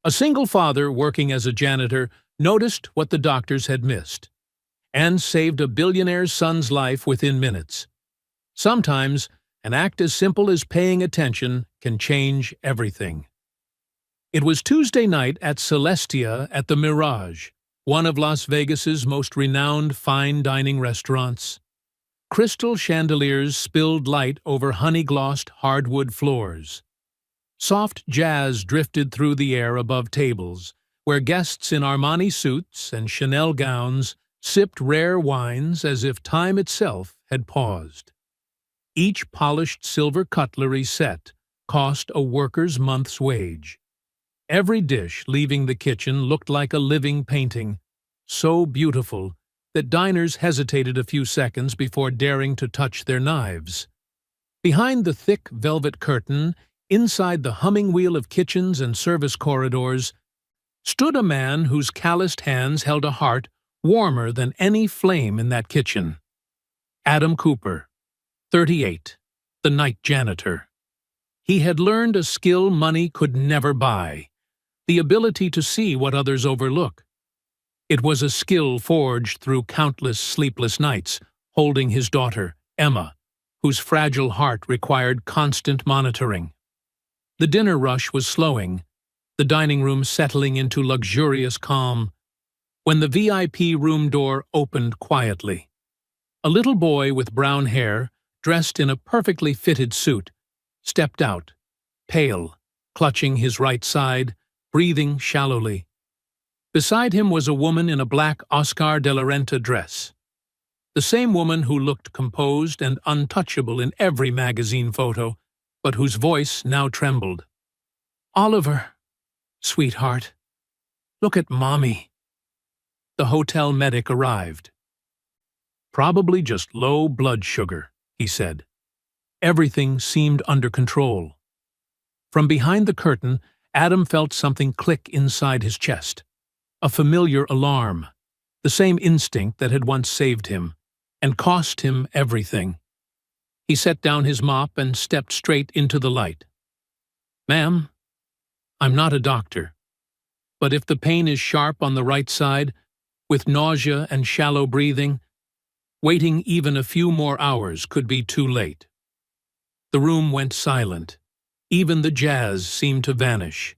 A single father working as a janitor noticed what the doctors had missed and saved a billionaire's son's life within minutes. Sometimes, an act as simple as paying attention can change everything. It was Tuesday night at Celestia at the Mirage, one of Las Vegas's most renowned fine dining restaurants. Crystal chandeliers spilled light over honey-glossed hardwood floors. Soft jazz drifted through the air above tables, where guests in Armani suits and Chanel gowns sipped rare wines as if time itself had paused. Each polished silver cutlery set cost a worker's month's wage. Every dish leaving the kitchen looked like a living painting, so beautiful that diners hesitated a few seconds before daring to touch their knives. Behind the thick velvet curtain, inside the humming wheel of kitchens and service corridors, stood a man whose calloused hands held a heart warmer than any flame in that kitchen. Adam Cooper, 38, the night janitor. He had learned a skill money could never buy, the ability to see what others overlook. It was a skill forged through countless sleepless nights, holding his daughter, Emma, whose fragile heart required constant monitoring. The dinner rush was slowing, the dining room settling into luxurious calm, when the VIP room door opened quietly. A little boy with brown hair, dressed in a perfectly fitted suit, stepped out, pale, clutching his right side, breathing shallowly. Beside him was a woman in a black Oscar de la Renta dress. The same woman who looked composed and untouchable in every magazine photo, but whose voice now trembled. "Oliver, sweetheart, look at Mommy." The hotel medic arrived. "Probably just low blood sugar," he said. Everything seemed under control. From behind the curtain, Adam felt something click inside his chest. A familiar alarm, the same instinct that had once saved him, and cost him everything. He set down his mop and stepped straight into the light. "Ma'am, I'm not a doctor, but if the pain is sharp on the right side, with nausea and shallow breathing, waiting even a few more hours could be too late." The room went silent. Even the jazz seemed to vanish.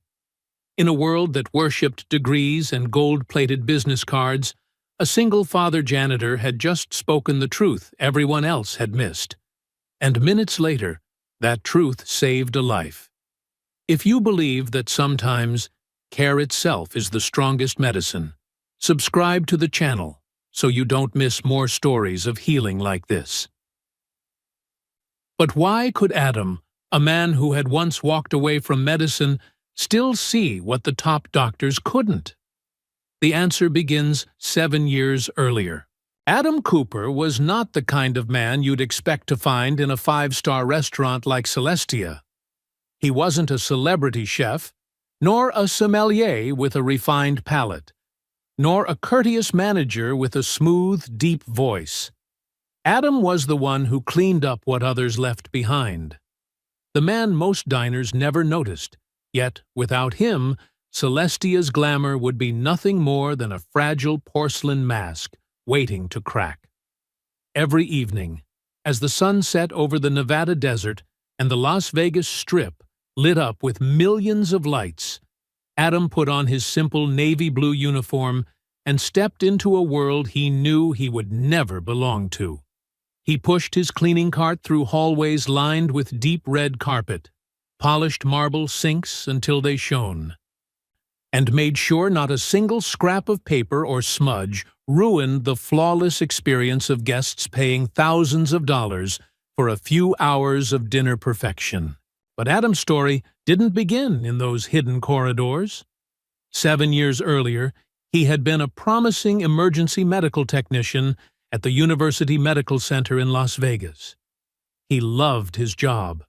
In a world that worshipped degrees and gold-plated business cards, a single father janitor had just spoken the truth everyone else had missed. And minutes later, that truth saved a life. If you believe that sometimes care itself is the strongest medicine, subscribe to the channel so you don't miss more stories of healing like this. But why could Adam, a man who had once walked away from medicine, still see what the top doctors couldn't? The answer begins 7 years earlier. Adam Cooper was not the kind of man you'd expect to find in a 5-star restaurant like Celestia. He wasn't a celebrity chef, nor a sommelier with a refined palate, nor a courteous manager with a smooth, deep voice. Adam was the one who cleaned up what others left behind. The man most diners never noticed, yet without him, Celestia's glamour would be nothing more than a fragile porcelain mask waiting to crack. Every evening, as the sun set over the Nevada desert and the Las Vegas Strip lit up with millions of lights, Adam put on his simple navy blue uniform and stepped into a world he knew he would never belong to. He pushed his cleaning cart through hallways lined with deep red carpet, polished marble sinks until they shone, and made sure not a single scrap of paper or smudge ruined the flawless experience of guests paying thousands of dollars for a few hours of dinner perfection. But Adam's story didn't begin in those hidden corridors. 7 years earlier, he had been a promising emergency medical technician at the University Medical Center in Las Vegas. He loved his job,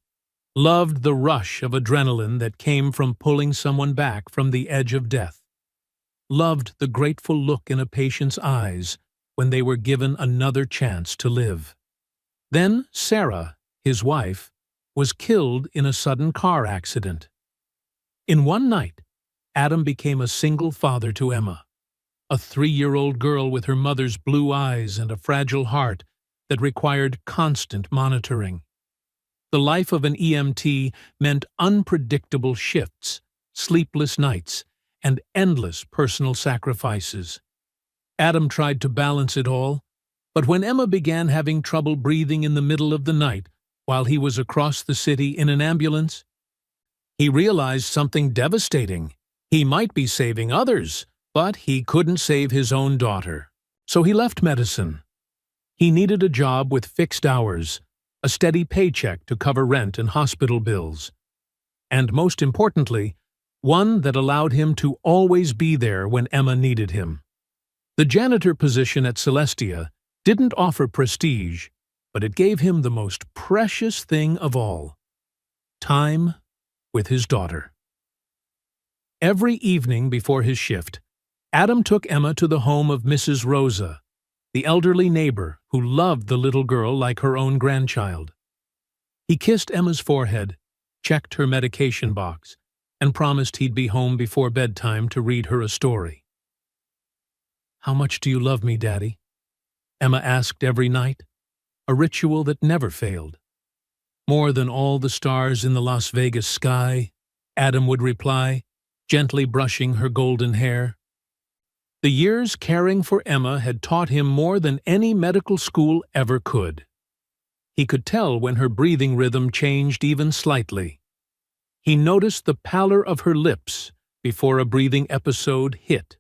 loved the rush of adrenaline that came from pulling someone back from the edge of death, loved the grateful look in a patient's eyes when they were given another chance to live. Then Sarah, his wife, was killed in a sudden car accident. In one night, Adam became a single father to Emma, a 3-year-old girl with her mother's blue eyes and a fragile heart that required constant monitoring. The life of an EMT meant unpredictable shifts, sleepless nights, and endless personal sacrifices. Adam tried to balance it all, but when Emma began having trouble breathing in the middle of the night while he was across the city in an ambulance, he realized something devastating. He might be saving others, but he couldn't save his own daughter. So he left medicine. He needed a job with fixed hours, a steady paycheck to cover rent and hospital bills, and most importantly, one that allowed him to always be there when Emma needed him. The janitor position at Celestia didn't offer prestige, but it gave him the most precious thing of all: time with his daughter. Every evening before his shift, Adam took Emma to the home of Mrs. Rosa, the elderly neighbor who loved the little girl like her own grandchild. He kissed Emma's forehead, checked her medication box, and promised he'd be home before bedtime to read her a story. "How much do you love me, Daddy?" Emma asked every night, a ritual that never failed. "More than all the stars in the Las Vegas sky," Adam would reply, gently brushing her golden hair. The years caring for Emma had taught him more than any medical school ever could. He could tell when her breathing rhythm changed even slightly. He noticed the pallor of her lips before a breathing episode hit.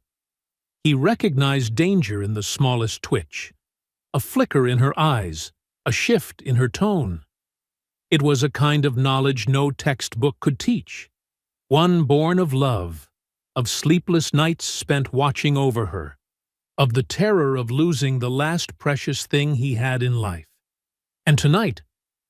He recognized danger in the smallest twitch, a flicker in her eyes, a shift in her tone. It was a kind of knowledge no textbook could teach, one born of love, of sleepless nights spent watching over her, of the terror of losing the last precious thing he had in life. And tonight,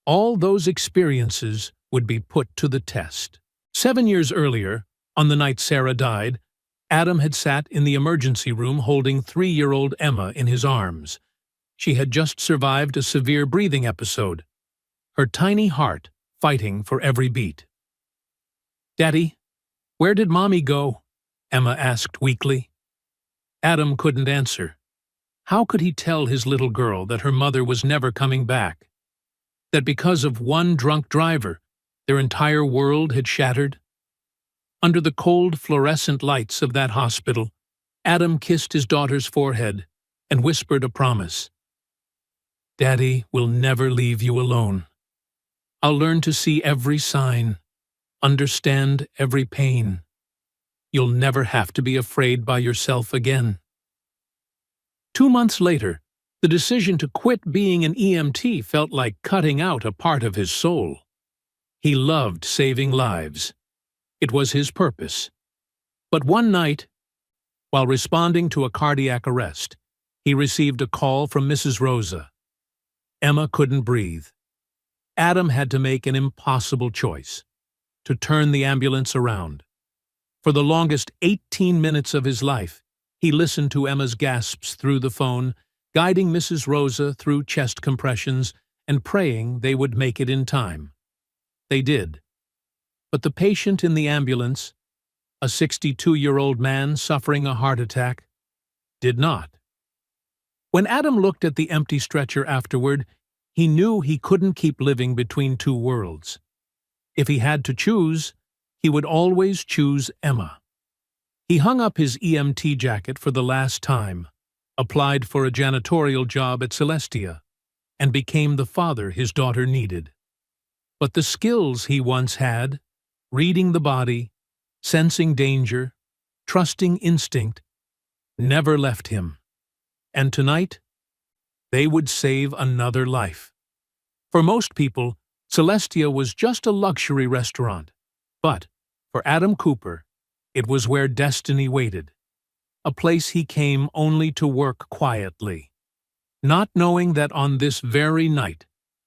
all those experiences would be put to the test. 7 years earlier, on the night Sarah died, Adam had sat in the emergency room holding 3-year-old Emma in his arms. She had just survived a severe breathing episode, her tiny heart fighting for every beat. "Daddy, where did Mommy go?" Emma asked weakly. Adam couldn't answer. How could he tell his little girl that her mother was never coming back? That because of one drunk driver, their entire world had shattered? Under the cold fluorescent lights of that hospital, Adam kissed his daughter's forehead and whispered a promise. "Daddy will never leave you alone. I'll learn to see every sign, understand every pain. You'll never have to be afraid by yourself again." 2 months later, the decision to quit being an EMT felt like cutting out a part of his soul. He loved saving lives. It was his purpose. But one night, while responding to a cardiac arrest, he received a call from Mrs. Rosa. Emma couldn't breathe. Adam had to make an impossible choice: to turn the ambulance around. For the longest 18 minutes of his life, he listened to Emma's gasps through the phone, guiding Mrs. Rosa through chest compressions and praying they would make it in time. They did. But the patient in the ambulance, a 62-year-old man suffering a heart attack, did not. When Adam looked at the empty stretcher afterward, he knew he couldn't keep living between two worlds. If he had to choose, he would always choose Emma. He hung up his EMT jacket for the last time, applied for a janitorial job at Celestia, and became the father his daughter needed. But the skills he once had, reading the body, sensing danger, trusting instinct, never left him. And tonight, they would save another life. For most people, Celestia was just a luxury restaurant. But for Adam Cooper, it was where destiny waited, a place he came only to work quietly, not knowing that on this very night,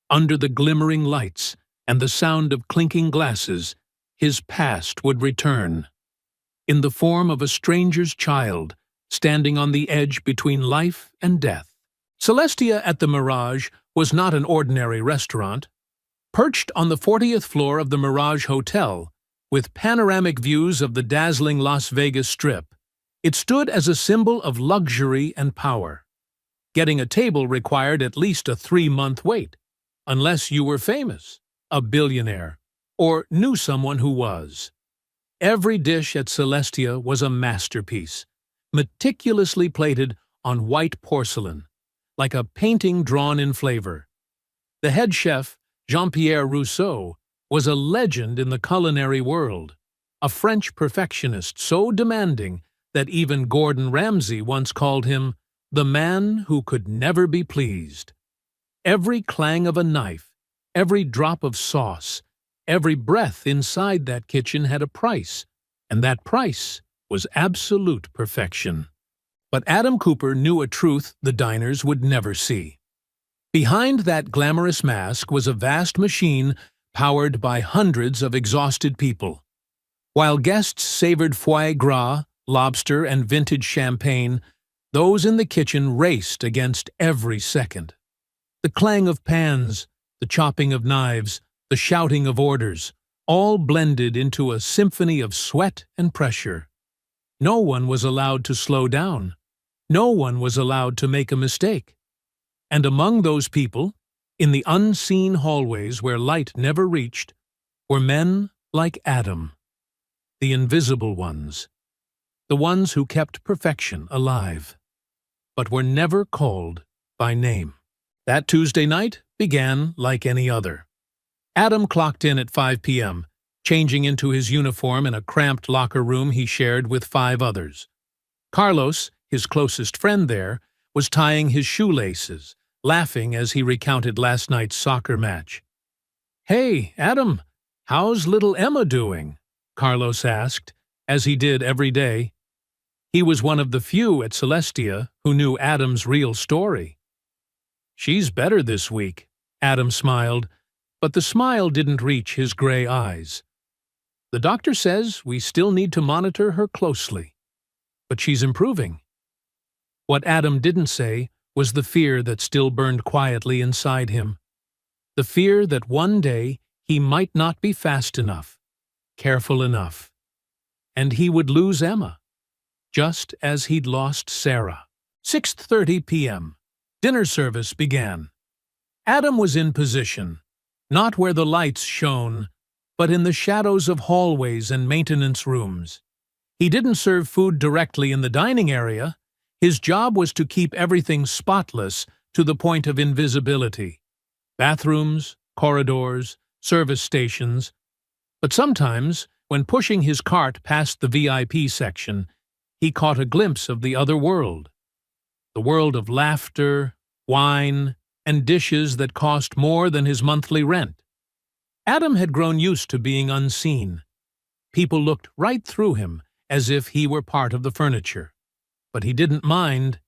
under the glimmering lights and the sound of clinking glasses, his past would return, in the form of a stranger's child standing on the edge between life and death. Celestia at the Mirage was not an ordinary restaurant. Perched on the 40th floor of the Mirage Hotel, with panoramic views of the dazzling Las Vegas Strip. It stood as a symbol of luxury and power. Getting a table required at least a 3-month wait, unless you were famous, a billionaire, or knew someone who was. Every dish at Celestia was a masterpiece, meticulously plated on white porcelain, like a painting drawn in flavor. The head chef, Jean-Pierre Rousseau, was a legend in the culinary world, a French perfectionist so demanding that even Gordon Ramsay once called him the man who could never be pleased. Every clang of a knife, every drop of sauce, every breath inside that kitchen had a price, and that price was absolute perfection. But Adam Cooper knew a truth the diners would never see. Behind that glamorous mask was a vast machine powered by hundreds of exhausted people. While guests savored foie gras, lobster, and vintage champagne, those in the kitchen raced against every second. The clang of pans, the chopping of knives, the shouting of orders, all blended into a symphony of sweat and pressure. No one was allowed to slow down. No one was allowed to make a mistake. And among those people, in the unseen hallways where light never reached, were men like Adam, the invisible ones, the ones who kept perfection alive, but were never called by name. That Tuesday night began like any other. Adam clocked in at 5 p.m., changing into his uniform in a cramped locker room he shared with 5 others. Carlos, his closest friend there, was tying his shoelaces, laughing as he recounted last night's soccer match. "Hey, Adam, how's little Emma doing?" Carlos asked, as he did every day. He was one of the few at Celestia who knew Adam's real story. "She's better this week," Adam smiled, but the smile didn't reach his gray eyes. "The doctor says we still need to monitor her closely, but she's improving." What Adam didn't say was the fear that still burned quietly inside him. The fear that one day he might not be fast enough, careful enough, and he would lose Emma, just as he'd lost Sarah. 6:30 p.m. Dinner service began. Adam was in position, not where the lights shone, but in the shadows of hallways and maintenance rooms. He didn't serve food directly in the dining area. His job was to keep everything spotless to the point of invisibility. Bathrooms, corridors, service stations. But sometimes, when pushing his cart past the VIP section, he caught a glimpse of the other world. The world of laughter, wine, and dishes that cost more than his monthly rent. Adam had grown used to being unseen. People looked right through him as if he were part of the furniture. But he didn't mind.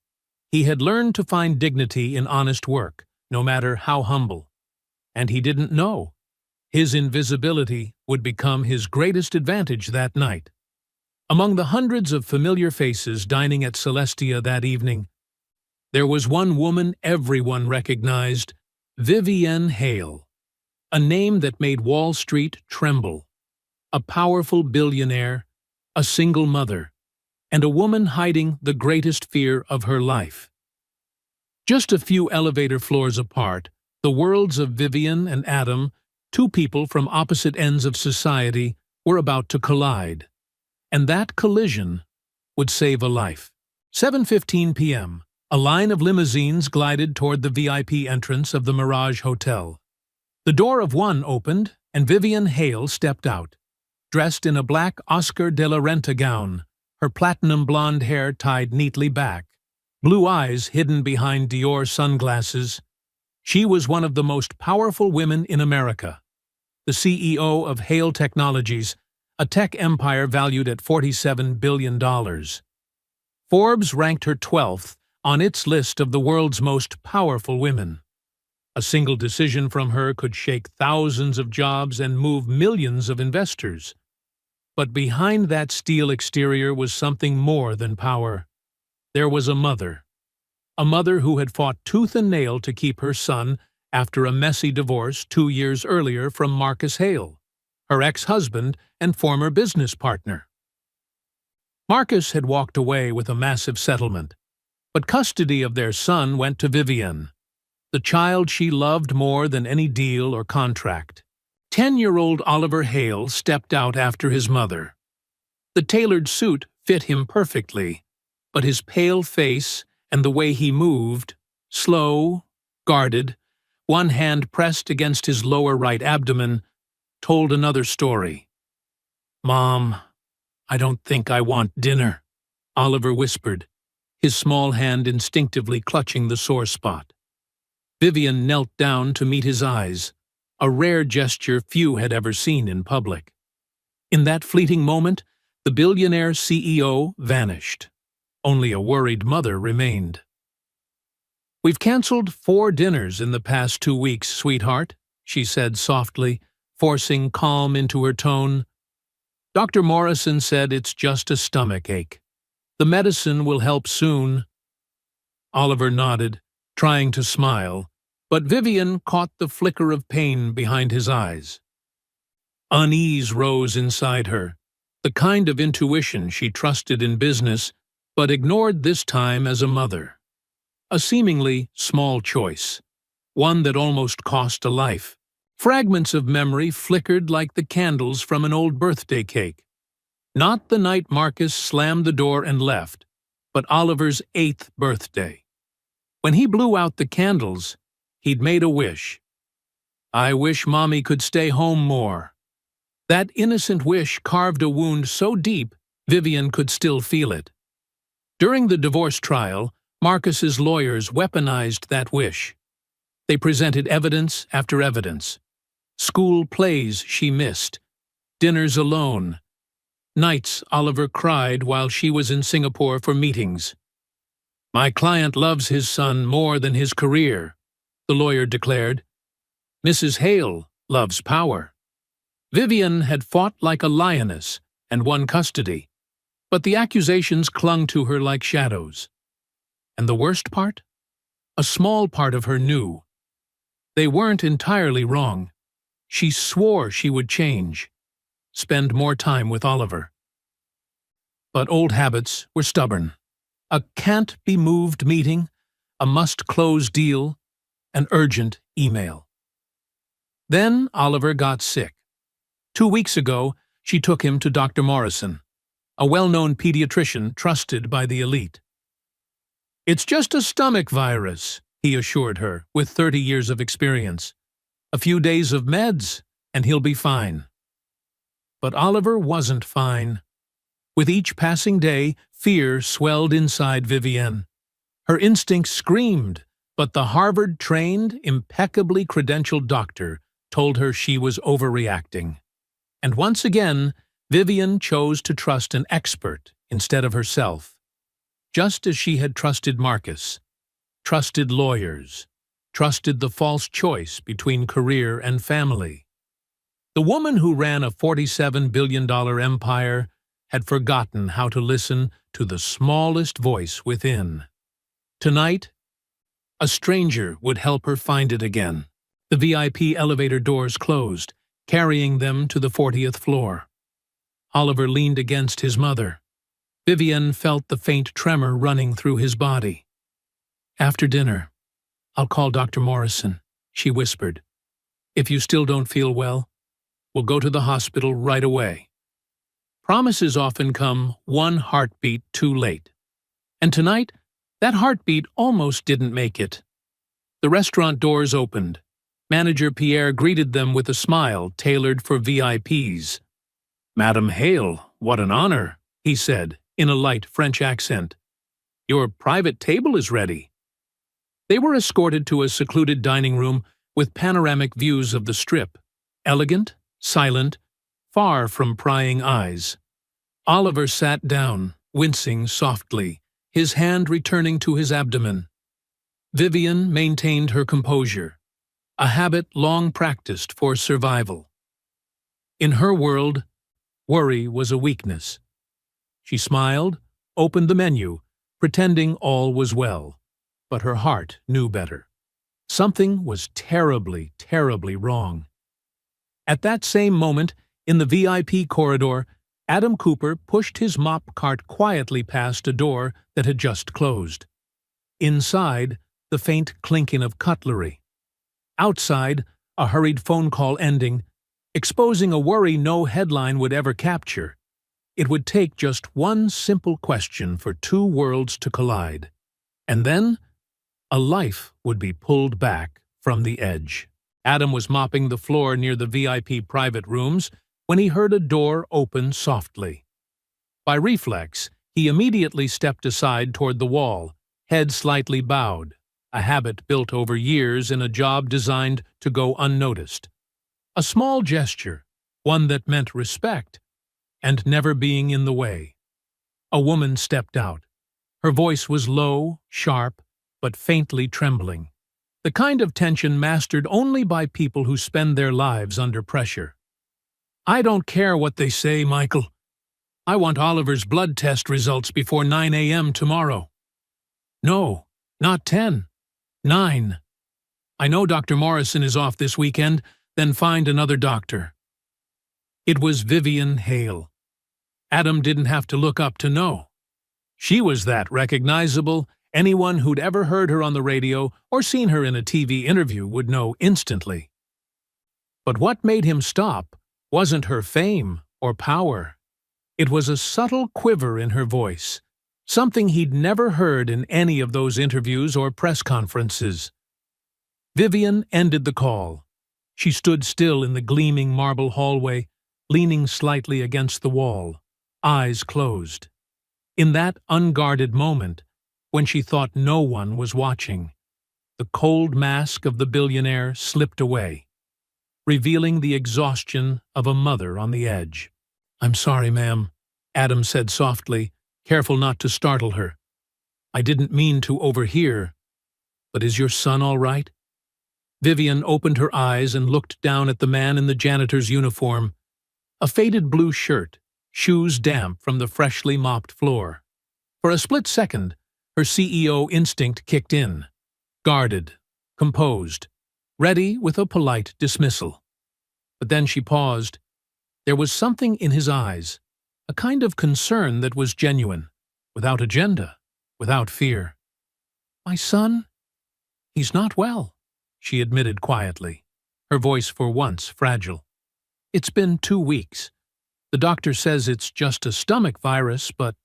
He had learned to find dignity in honest work, no matter how humble. And he didn't know. His invisibility would become his greatest advantage that night. Among the hundreds of familiar faces dining at Celestia that evening, there was one woman everyone recognized, Vivienne Hale, a name that made Wall Street tremble. A powerful billionaire, a single mother, and a woman hiding the greatest fear of her life. Just a few elevator floors apart, the worlds of Vivienne and Adam, two people from opposite ends of society, were about to collide. And that collision would save a life. 7:15 p.m. A line of limousines glided toward the VIP entrance of the Mirage Hotel. The door of one opened, and Vivienne Hale stepped out, dressed in a black Oscar de la Renta gown, her platinum blonde hair tied neatly back, blue eyes hidden behind Dior sunglasses. She was one of the most powerful women in America, the CEO of Hale Technologies, a tech empire valued at $47 billion. Forbes ranked her 12th on its list of the world's most powerful women. A single decision from her could shake thousands of jobs and move millions of investors. But behind that steel exterior was something more than power. There was a mother who had fought tooth and nail to keep her son after a messy divorce 2 years earlier from Marcus Hale, her ex-husband and former business partner. Marcus had walked away with a massive settlement, but custody of their son went to Vivian, the child she loved more than any deal or contract. 10-year-old Oliver Hale stepped out after his mother. The tailored suit fit him perfectly, but his pale face and the way he moved, slow, guarded, one hand pressed against his lower right abdomen, told another story. "Mom, I don't think I want dinner," Oliver whispered, his small hand instinctively clutching the sore spot. Vivian knelt down to meet his eyes, a rare gesture few had ever seen in public. In that fleeting moment, the billionaire CEO vanished. Only a worried mother remained. "We've canceled 4 dinners in the past 2 weeks, sweetheart," she said softly, forcing calm into her tone. "Dr. Morrison said it's just a stomach ache. The medicine will help soon." Oliver nodded, trying to smile, but Vivian caught the flicker of pain behind his eyes. Unease rose inside her, the kind of intuition she trusted in business, but ignored this time as a mother. A seemingly small choice, one that almost cost a life. Fragments of memory flickered like the candles from an old birthday cake. Not the night Marcus slammed the door and left, but Oliver's 8th birthday. When he blew out the candles, he'd made a wish. "I wish Mommy could stay home more." That innocent wish carved a wound so deep, Vivian could still feel it. During the divorce trial, Marcus's lawyers weaponized that wish. They presented evidence after evidence. School plays she missed, dinners alone, nights Oliver cried while she was in Singapore for meetings. "My client loves his son more than his career," the lawyer declared. "Mrs. Hale loves power." Vivian had fought like a lioness and won custody, but the accusations clung to her like shadows. And the worst part? A small part of her knew. They weren't entirely wrong. She swore she would change, spend more time with Oliver. But old habits were stubborn. A can't-be-moved meeting, a must-close deal, an urgent email. Then Oliver got sick. 2 weeks ago, she took him to Dr. Morrison, a well-known pediatrician trusted by the elite. "It's just a stomach virus," he assured her, with 30 years of experience. "A few days of meds, and he'll be fine." But Oliver wasn't fine. With each passing day, fear swelled inside Vivian. Her instincts screamed, but the Harvard-trained, impeccably credentialed doctor told her she was overreacting. And once again, Vivian chose to trust an expert instead of herself. Just as she had trusted Marcus, trusted lawyers, trusted the false choice between career and family. The woman who ran a $47 billion empire had forgotten how to listen to the smallest voice within. Tonight, a stranger would help her find it again. The VIP elevator doors closed, carrying them to the 40th floor. Oliver leaned against his mother. Vivian felt the faint tremor running through his body. "After dinner, I'll call Dr. Morrison," she whispered. "If you still don't feel well, we'll go to the hospital right away." Promises often come one heartbeat too late. And tonight, that heartbeat almost didn't make it. The restaurant doors opened. Manager Pierre greeted them with a smile tailored for VIPs. "Madame Hale, what an honor," he said, in a light French accent. "Your private table is ready." They were escorted to a secluded dining room with panoramic views of the Strip, elegant, silent, far from prying eyes. Oliver sat down, wincing softly, his hand returning to his abdomen. Vivian maintained her composure, a habit long practiced for survival. In her world, worry was a weakness. She smiled, opened the menu, pretending all was well, but her heart knew better. Something was terribly, terribly wrong. At that same moment, In the VIP corridor, Adam Cooper pushed his mop cart quietly past a door that had just closed. Inside, the faint clinking of cutlery. Outside, a hurried phone call ending, exposing a worry no headline would ever capture. It would take just one simple question for two worlds to collide. And then, a life would be pulled back from the edge. Adam was mopping the floor near the VIP private rooms when he heard a door open softly. By reflex, he immediately stepped aside toward the wall, head slightly bowed, a habit built over years in a job designed to go unnoticed. A small gesture, one that meant respect, and never being in the way. A woman stepped out. Her voice was low, sharp, but faintly trembling. The kind of tension mastered only by people who spend their lives under pressure. "I don't care what they say, Michael. I want Oliver's blood test results before 9 a.m. tomorrow." "No, not 10. 9. I know Dr. Morrison is off this weekend, then find another doctor." It was Vivian Hale. Adam didn't have to look up to know. She was that recognizable, anyone who'd ever heard her on the radio or seen her in a TV interview would know instantly. But what made him stop wasn't her fame or power. It was a subtle quiver in her voice, something he'd never heard in any of those interviews or press conferences. Vivian ended the call. She stood still in the gleaming marble hallway, leaning slightly against the wall, eyes closed. In that unguarded moment, when she thought no one was watching, the cold mask of the billionaire slipped away, revealing the exhaustion of a mother on the edge. "I'm sorry, ma'am," Adam said softly, careful not to startle her. "I didn't mean to overhear. But is your son all right?" Vivian opened her eyes and looked down at the man in the janitor's uniform, a faded blue shirt, shoes damp from the freshly mopped floor. For a split second, her CEO instinct kicked in, guarded, composed, ready with a polite dismissal. But then she paused. There was something in his eyes, a kind of concern that was genuine, without agenda, without fear. "My son? He's not well," she admitted quietly, her voice for once fragile. "It's been 2 weeks. The doctor says it's just a stomach virus, but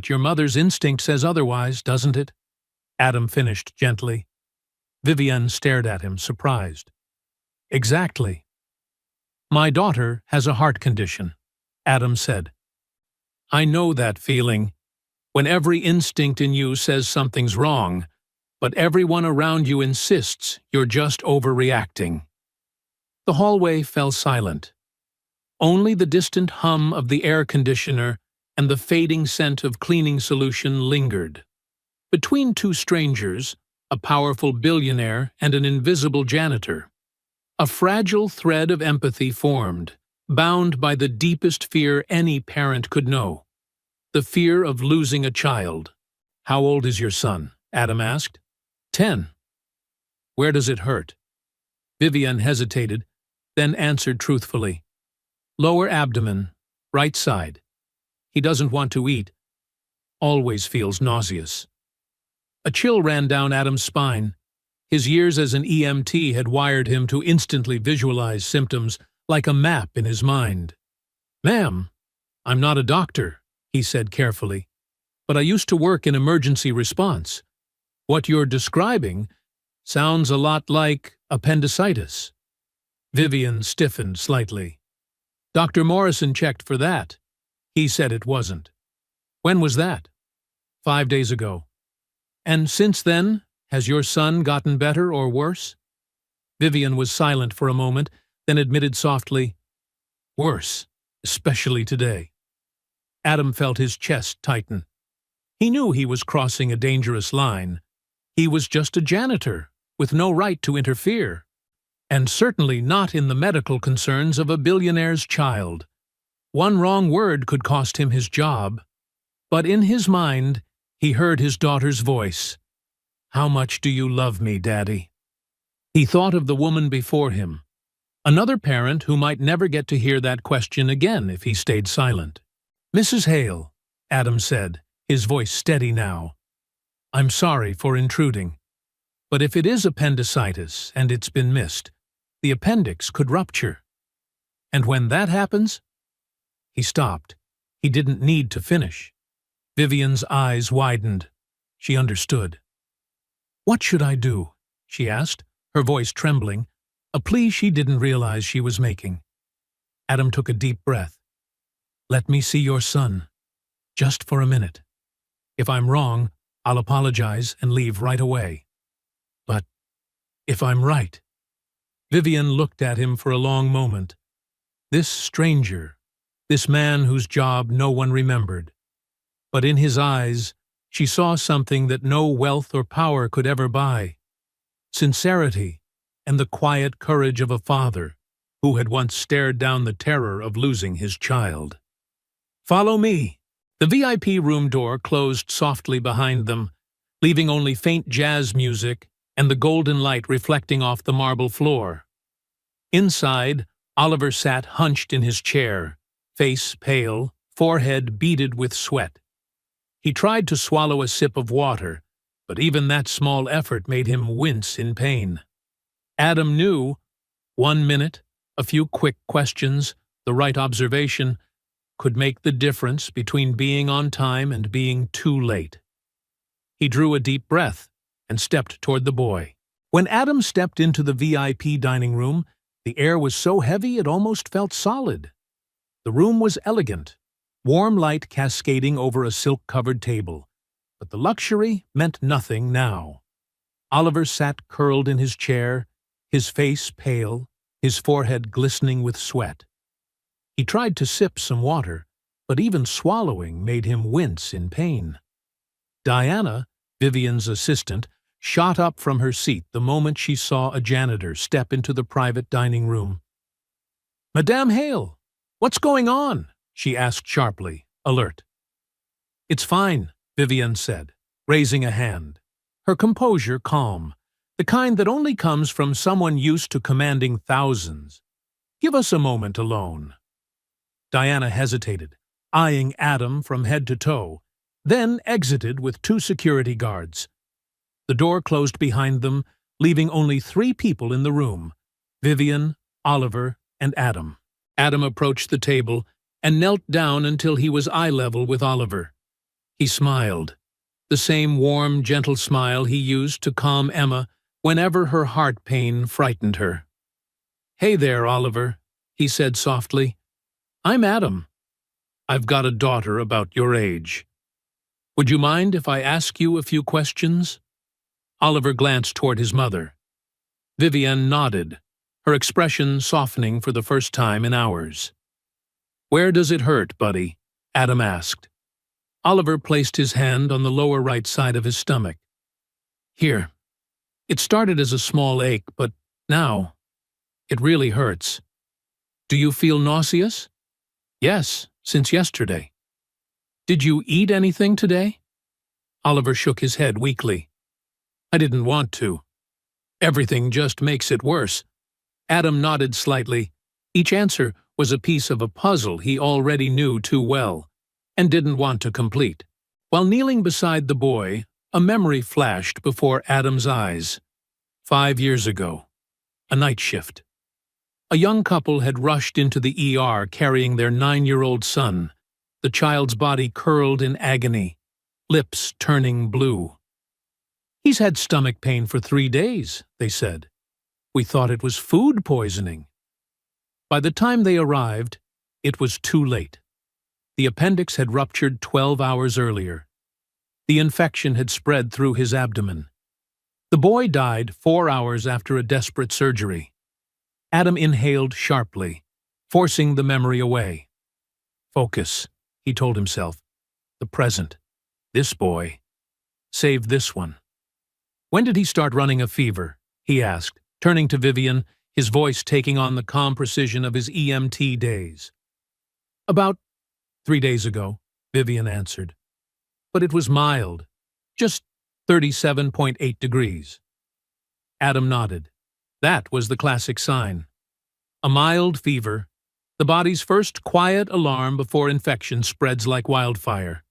your mother's instinct says otherwise, doesn't it?" Adam finished gently. Vivian stared at him, surprised. "Exactly." "My daughter has a heart condition," Adam said. "I know that feeling, when every instinct in you says something's wrong, but everyone around you insists you're just overreacting." The hallway fell silent. Only the distant hum of the air conditioner and the fading scent of cleaning solution lingered. Between two strangers, a powerful billionaire and an invisible janitor, a fragile thread of empathy formed, bound by the deepest fear any parent could know, the fear of losing a child. "How old is your son?" Adam asked. 10. "Where does it hurt?" Vivian hesitated, then answered truthfully. "Lower abdomen, right side. He doesn't want to eat. Always feels nauseous." A chill ran down Adam's spine. His years as an EMT had wired him to instantly visualize symptoms like a map in his mind. "Ma'am, I'm not a doctor," he said carefully, "but I used to work in emergency response. What you're describing sounds a lot like appendicitis." Vivian stiffened slightly. "Dr. Morrison checked for that. He said it wasn't." "When was that?" 5 days ago." "And since then, has your son gotten better or worse?" Vivian was silent for a moment, then admitted softly, "Worse, especially today." Adam felt his chest tighten. He knew he was crossing a dangerous line. He was just a janitor, with no right to interfere, and certainly not in the medical concerns of a billionaire's child. One wrong word could cost him his job. But in his mind, he heard his daughter's voice. "How much do you love me, Daddy?" He thought of the woman before him, Another parent who might never get to hear that question again if he stayed silent. "Mrs. Hale," Adam said, his voice steady now, "I'm sorry for intruding, but if it is appendicitis and it's been missed, the appendix could rupture. And when that happens—" He stopped. He didn't need to finish. Vivian's eyes widened. She understood. "What should I do?" she asked, her voice trembling, a plea she didn't realize she was making. Adam took a deep breath. "Let me see your son, just for a minute. If I'm wrong, I'll apologize and leave right away. But if I'm right—" Vivian looked at him for a long moment. This stranger, this man whose job no one remembered. But in his eyes, she saw something that no wealth or power could ever buy. Sincerity and the quiet courage of a father who had once stared down the terror of losing his child. "Follow me." The VIP room door closed softly behind them, leaving only faint jazz music and the golden light reflecting off the marble floor. Inside, Oliver sat hunched in his chair, face pale, forehead beaded with sweat. He tried to swallow a sip of water, but even that small effort made him wince in pain. Adam knew 1 minute, a few quick questions, the right observation, could make the difference between being on time and being too late. He drew a deep breath and stepped toward the boy. When Adam stepped into the VIP dining room, the air was so heavy it almost felt solid. The room was elegant, warm light cascading over a silk-covered table, but the luxury meant nothing now. Oliver sat curled in his chair, his face pale, his forehead glistening with sweat. He tried to sip some water, but even swallowing made him wince in pain. Diana, Vivian's assistant, shot up from her seat the moment she saw a janitor step into the private dining room. "Madame Hale, what's going on?" she asked sharply, alert. "It's fine," Vivian said, raising a hand, her composure calm, the kind that only comes from someone used to commanding thousands. "Give us a moment alone." Diana hesitated, eyeing Adam from head to toe, then exited with 2 security guards. The door closed behind them, leaving only 3 people in the room: Vivian, Oliver, and Adam. Adam approached the table and knelt down until he was eye-level with Oliver. He smiled, the same warm, gentle smile he used to calm Emma whenever her heart pain frightened her. "Hey there, Oliver," he said softly. "I'm Adam. I've got a daughter about your age. Would you mind if I ask you a few questions?" Oliver glanced toward his mother. Vivian nodded, her expression softening for the first time in hours. "Where does it hurt, buddy?" Adam asked. Oliver placed his hand on the lower right side of his stomach. "Here. It started as a small ache, but now it really hurts. Do you feel nauseous?" "Yes, since yesterday." "Did you eat anything today?" Oliver shook his head weakly. "I didn't want to. Everything just makes it worse." Adam nodded slightly. Each answer was a piece of a puzzle he already knew too well, and didn't want to complete. While kneeling beside the boy, a memory flashed before Adam's eyes. 5 years ago, a night shift. A young couple had rushed into the ER carrying their 9-year-old son, the child's body curled in agony, lips turning blue. "He's had stomach pain for 3 days, they said. We thought it was food poisoning." By the time they arrived, it was too late. The appendix had ruptured 12 hours earlier. The infection had spread through his abdomen. The boy died 4 hours after a desperate surgery. Adam inhaled sharply, forcing the memory away. "Focus," he told himself. "The present. This boy. Save this one." "When did he start running a fever?" he asked, turning to Vivian, his voice taking on the calm precision of his EMT days. "About 3 days ago," Vivian answered. "But it was mild, just 37.8 degrees. Adam nodded. That was the classic sign. A mild fever, the body's first quiet alarm before infection spreads like wildfire.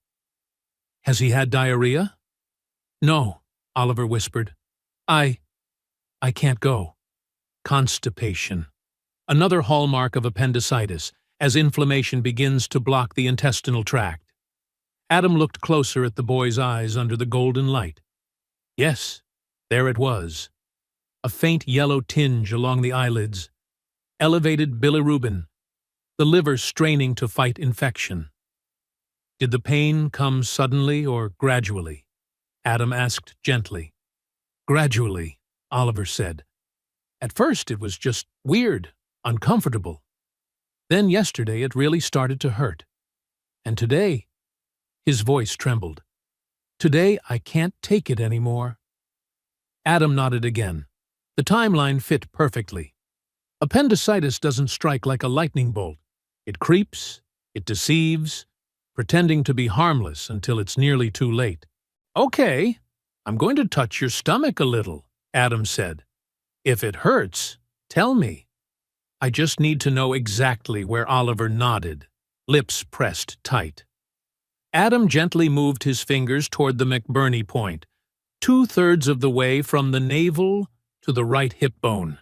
Has he had diarrhea? No, Oliver whispered. I can't go. Constipation. Another hallmark of appendicitis, as inflammation begins to block the intestinal tract. Adam looked closer at the boy's eyes under the golden light. Yes, there it was. A faint yellow tinge along the eyelids. Elevated bilirubin, the liver straining to fight infection. Did the pain come suddenly or gradually? Adam asked gently. Gradually, Oliver said. At first it was just weird, uncomfortable. Then yesterday it really started to hurt. And today, his voice trembled. Today I can't take it anymore. Adam nodded again. The timeline fit perfectly. Appendicitis doesn't strike like a lightning bolt. It creeps, it deceives, pretending to be harmless until it's nearly too late. Okay, I'm going to touch your stomach a little, Adam said. If it hurts, tell me. I just need to know exactly where Oliver nodded, lips pressed tight. Adam gently moved his fingers toward the McBurney point, 2/3 of the way from the navel to the right hip bone.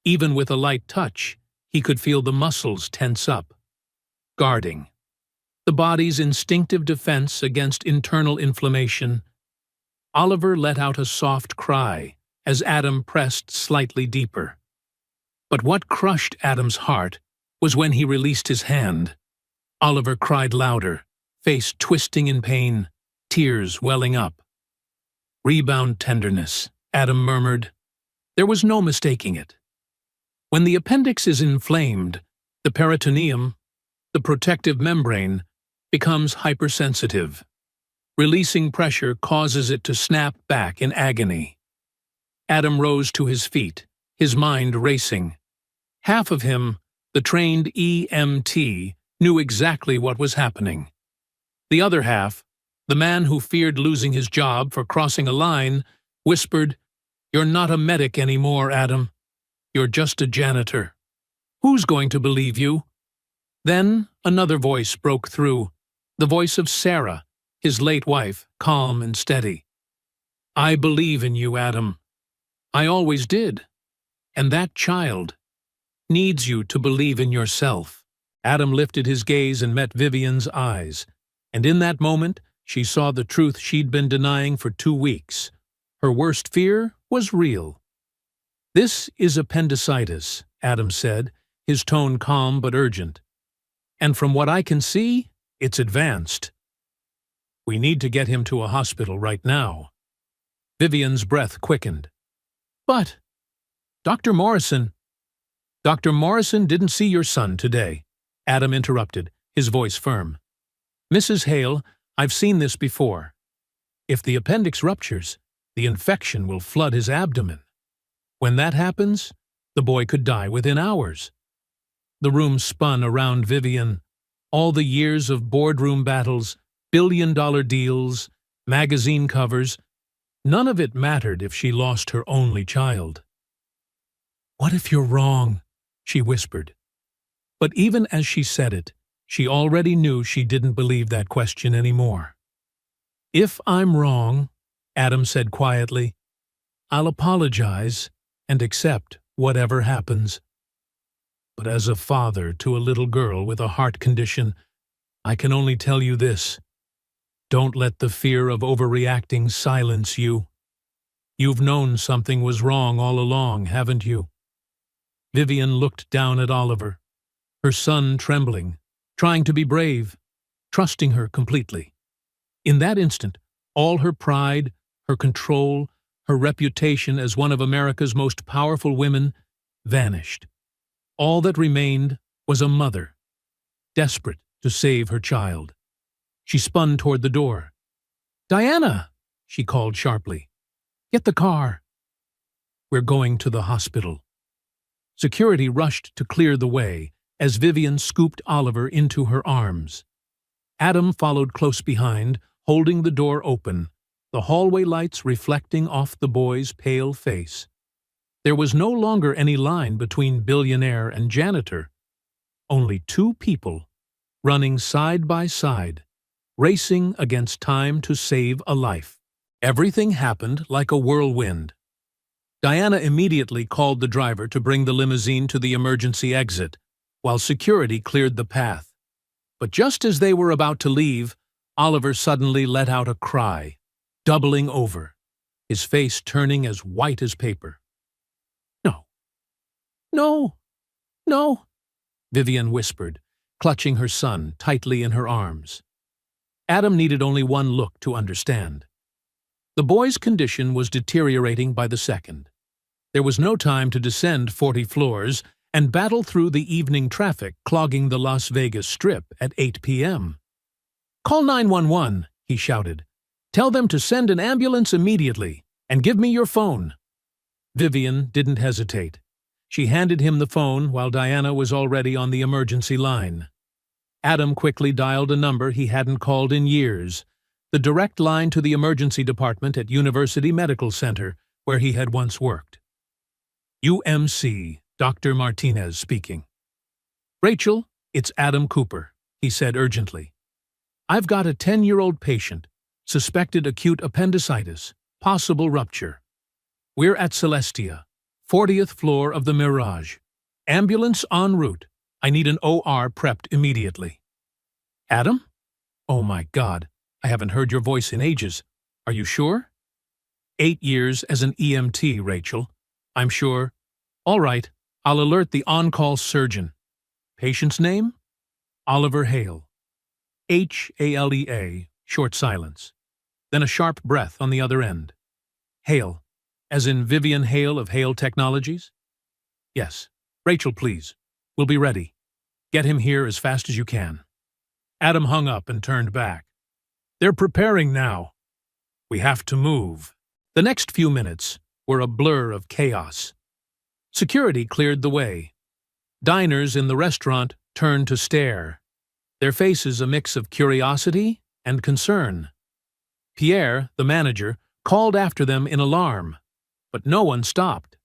Even with a light touch, he could feel the muscles tense up. Guarding. The body's instinctive defense against internal inflammation. Oliver let out a soft cry as Adam pressed slightly deeper. But what crushed Adam's heart was when he released his hand. Oliver cried louder, face twisting in pain, tears welling up. Rebound tenderness, Adam murmured. There was no mistaking it. When the appendix is inflamed, the peritoneum, the protective membrane, becomes hypersensitive. Releasing pressure causes it to snap back in agony. Adam rose to his feet, his mind racing. Half of him, the trained EMT, knew exactly what was happening. The other half, the man who feared losing his job for crossing a line, whispered, "You're not a medic anymore, Adam. You're just a janitor. Who's going to believe you?" Then another voice broke through, the voice of Sarah, his late wife, calm and steady. "I believe in you, Adam. I always did. And that child needs you to believe in yourself." Adam lifted his gaze and met Vivian's eyes, and in that moment she saw the truth she'd been denying for 2 weeks. Her worst fear was real. "This is appendicitis," Adam said, his tone calm but urgent. "And from what I can see, it's advanced. We need to get him to a hospital right now." Vivian's breath quickened. "But, Dr. Morrison didn't see your son today," Adam interrupted, his voice firm. "Mrs. Hale, I've seen this before. If the appendix ruptures, the infection will flood his abdomen. When that happens, the boy could die within hours." The room spun around Vivian. All the years of boardroom battles, billion-dollar deals, magazine covers, none of it mattered if she lost her only child. "What if you're wrong?" she whispered. But even as she said it, she already knew she didn't believe that question anymore. "If I'm wrong," Adam said quietly, "I'll apologize and accept whatever happens. But as a father to a little girl with a heart condition, I can only tell you this. Don't let the fear of overreacting silence you. You've known something was wrong all along, haven't you?" Vivian looked down at Oliver, her son trembling, trying to be brave, trusting her completely. In that instant, all her pride, her control, her reputation as one of America's most powerful women vanished. All that remained was a mother, desperate to save her child. She spun toward the door. "Diana!" she called sharply. "Get the car." "We're going to the hospital." Security rushed to clear the way as Vivian scooped Oliver into her arms. Adam followed close behind, holding the door open, the hallway lights reflecting off the boy's pale face. There was no longer any line between Billionaire and Janitor. Only two people, running side by side, racing against time to save a life. Everything happened like a whirlwind. Diana immediately called the driver to bring the limousine to the emergency exit, while security cleared the path. But just as they were about to leave, Oliver suddenly let out a cry, doubling over, his face turning as white as paper. "No, no, no," Vivian whispered, clutching her son tightly in her arms. Adam needed only one look to understand. The boy's condition was deteriorating by the second. There was no time to descend 40 floors and battle through the evening traffic clogging the Las Vegas Strip at 8 p.m. "Call 911, he shouted. "Tell them to send an ambulance immediately, and give me your phone." Vivian didn't hesitate. She handed him the phone while Diana was already on the emergency line. Adam quickly dialed a number he hadn't called in years, the direct line to the emergency department at University Medical Center, where he had once worked. "UMC, Dr. Martinez speaking." "Rachel, it's Adam Cooper," he said urgently. "I've got a 10-year-old patient, suspected acute appendicitis, possible rupture. We're at Celestia, 40th floor of the Mirage. Ambulance en route. I need an OR prepped immediately." "Adam? Oh my God, I haven't heard your voice in ages. Are you sure?" 8 years as an EMT, Rachel. I'm sure. All right, I'll alert the on-call surgeon. Patient's name? Oliver Hale. Halea, short silence. Then a sharp breath on the other end. Hale, as in Vivian Hale of Hale Technologies? Yes. Rachel, please. We'll be ready. Get him here as fast as you can. Adam hung up and turned back. They're preparing now. We have to move. The next few minutes were a blur of chaos. Security cleared the way. Diners in the restaurant turned to stare, their faces a mix of curiosity and concern. Pierre, the manager, called after them in alarm, but no one stopped.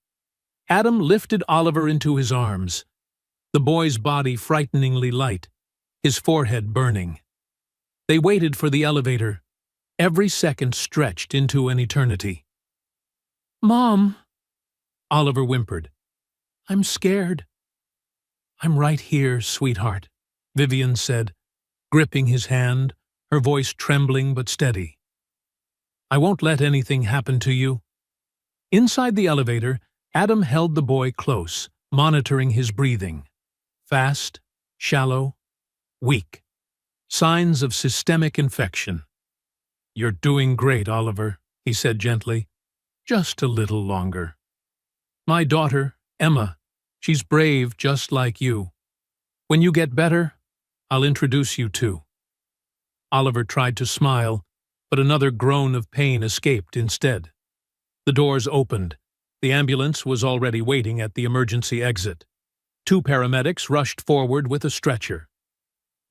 Adam lifted Oliver into his arms, the boy's body frighteningly light, his forehead burning. They waited for the elevator, every second stretched into an eternity. "Mom," Oliver whimpered. "I'm scared." "I'm right here, sweetheart," Vivian said, gripping his hand, her voice trembling but steady. "I won't let anything happen to you." Inside the elevator, Adam held the boy close, monitoring his breathing. Fast, shallow, weak. Signs of systemic infection. "You're doing great, Oliver," he said gently. "Just a little longer. My daughter, Emma, she's brave just like you. When you get better, I'll introduce you to." Oliver tried to smile, but another groan of pain escaped instead. The doors opened. The ambulance was already waiting at the emergency exit. 2 paramedics rushed forward with a stretcher.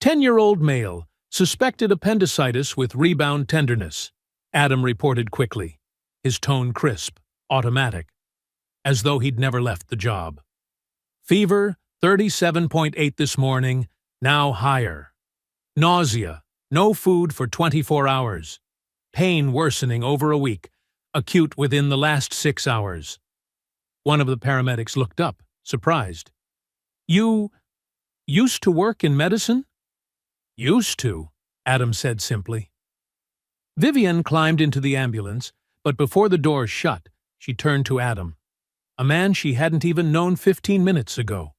10-year-old male, suspected appendicitis with rebound tenderness, Adam reported quickly, his tone crisp, automatic, as though he'd never left the job. Fever, 37.8 this morning, now higher. Nausea, no food for 24 hours. Pain worsening over a week, acute within the last 6 hours. One of the paramedics looked up, surprised. "You used to work in medicine?" "Used to," Adam said simply. Vivian climbed into the ambulance, but before the door shut, she turned to Adam, a man she hadn't even known 15 minutes ago.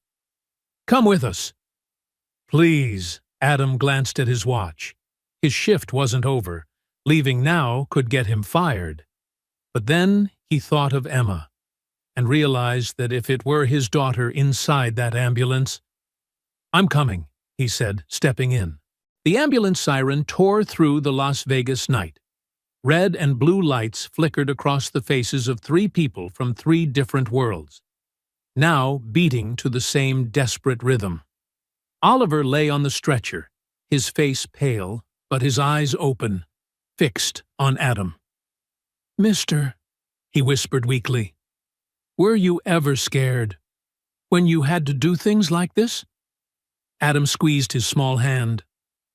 "Come with us." "Please," Adam glanced at his watch. His shift wasn't over. Leaving now could get him fired. But then he thought of Emma, and realized that if it were his daughter inside that ambulance— "I'm coming," he said, stepping in. The ambulance siren tore through the Las Vegas night. Red and blue lights flickered across the faces of 3 people from 3 different worlds, now beating to the same desperate rhythm. Oliver lay on the stretcher, his face pale, but his eyes open, fixed on Adam. "Mister," he whispered weakly. Were you ever scared when you had to do things like this? Adam squeezed his small hand.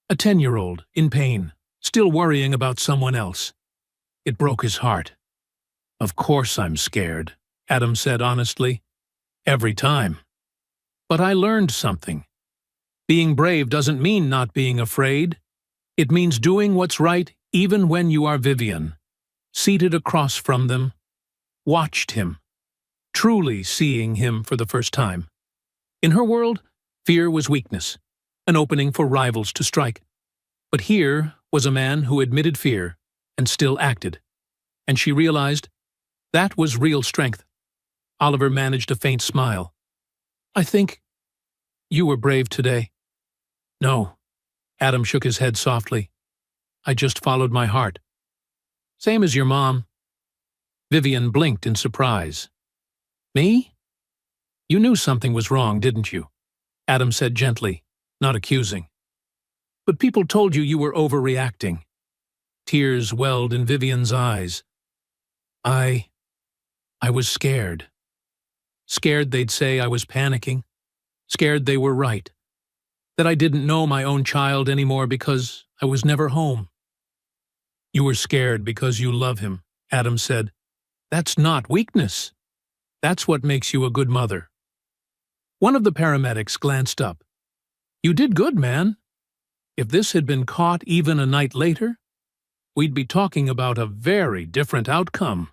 A 10-year-old, in pain, still worrying about someone else. It broke his heart. Of course I'm scared, Adam said honestly. Every time. But I learned something. Being brave doesn't mean not being afraid. It means doing what's right even when you are Vivian, seated across from them, watched him, truly seeing him for the first time. In her world, fear was weakness, an opening for rivals to strike. But here was a man who admitted fear and still acted. And she realized that was real strength. Oliver managed a faint smile. I think you were brave today. No, Adam shook his head softly. I just followed my heart. Same as your mom. Vivian blinked in surprise. Me? You knew something was wrong, didn't you? Adam said gently, not accusing. But people told you were overreacting. Tears welled in Vivian's eyes. I was scared. Scared they'd say I was panicking. Scared they were right. That I didn't know my own child anymore because I was never home. You were scared because you love him, Adam said. That's not weakness. That's what makes you a good mother. One of the paramedics glanced up. You did good, man. If this had been caught even a night later, we'd be talking about a very different outcome.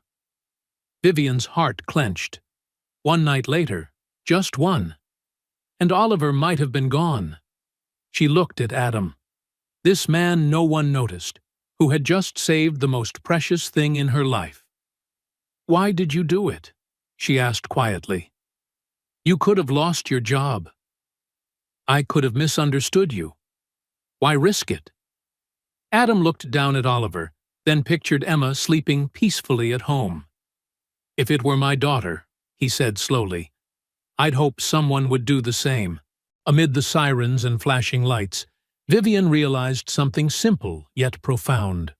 Vivian's heart clenched. One night later, just one. And Oliver might have been gone. She looked at Adam. This man no one noticed, who had just saved the most precious thing in her life. Why did you do it? She asked quietly. You could have lost your job. I could have misunderstood you. Why risk it? Adam looked down at Oliver, then pictured Emma sleeping peacefully at home. If it were my daughter, he said slowly, I'd hope someone would do the same. Amid the sirens and flashing lights, Vivian realized something simple yet profound.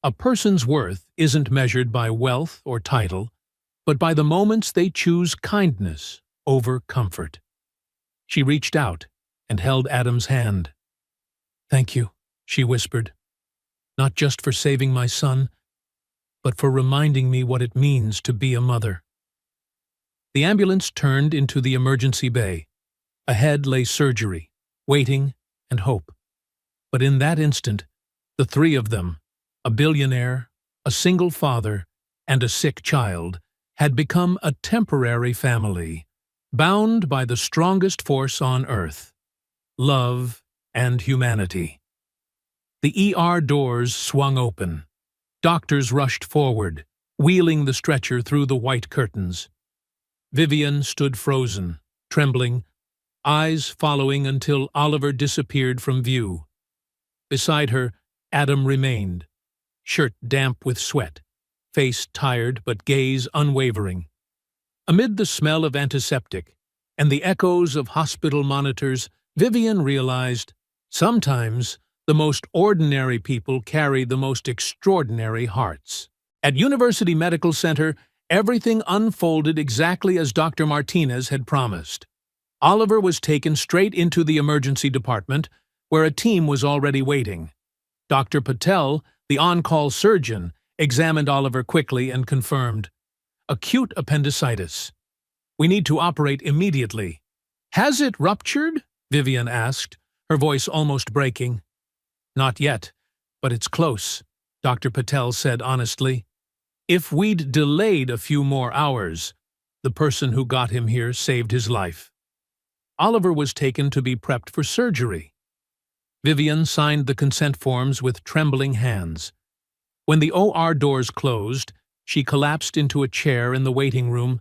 A person's worth isn't measured by wealth or title, but by the moments they choose kindness over comfort. She reached out and held Adam's hand. Thank you, she whispered, not just for saving my son, but for reminding me what it means to be a mother. The ambulance turned into the emergency bay. Ahead lay surgery, waiting, and hope. But in that instant, the three of them, a billionaire, a single father, and a sick child, had become a temporary family, bound by the strongest force on earth, love and humanity. The ER doors swung open. Doctors rushed forward, wheeling the stretcher through the white curtains. Vivian stood frozen, trembling, eyes following until Oliver disappeared from view. Beside her, Adam remained, shirt damp with sweat, face tired but gaze unwavering. Amid the smell of antiseptic and the echoes of hospital monitors, Vivian realized, sometimes the most ordinary people carry the most extraordinary hearts. At University Medical Center, everything unfolded exactly as Dr. Martinez had promised. Oliver was taken straight into the emergency department, where a team was already waiting. Dr. Patel, the on-call surgeon, examined Oliver quickly and confirmed, acute appendicitis. We need to operate immediately. Has it ruptured? Vivian asked, her voice almost breaking. Not yet, but it's close, Dr. Patel said honestly. If we'd delayed a few more hours, the person who got him here saved his life. Oliver was taken to be prepped for surgery. Vivian signed the consent forms with trembling hands. When the OR doors closed, she collapsed into a chair in the waiting room,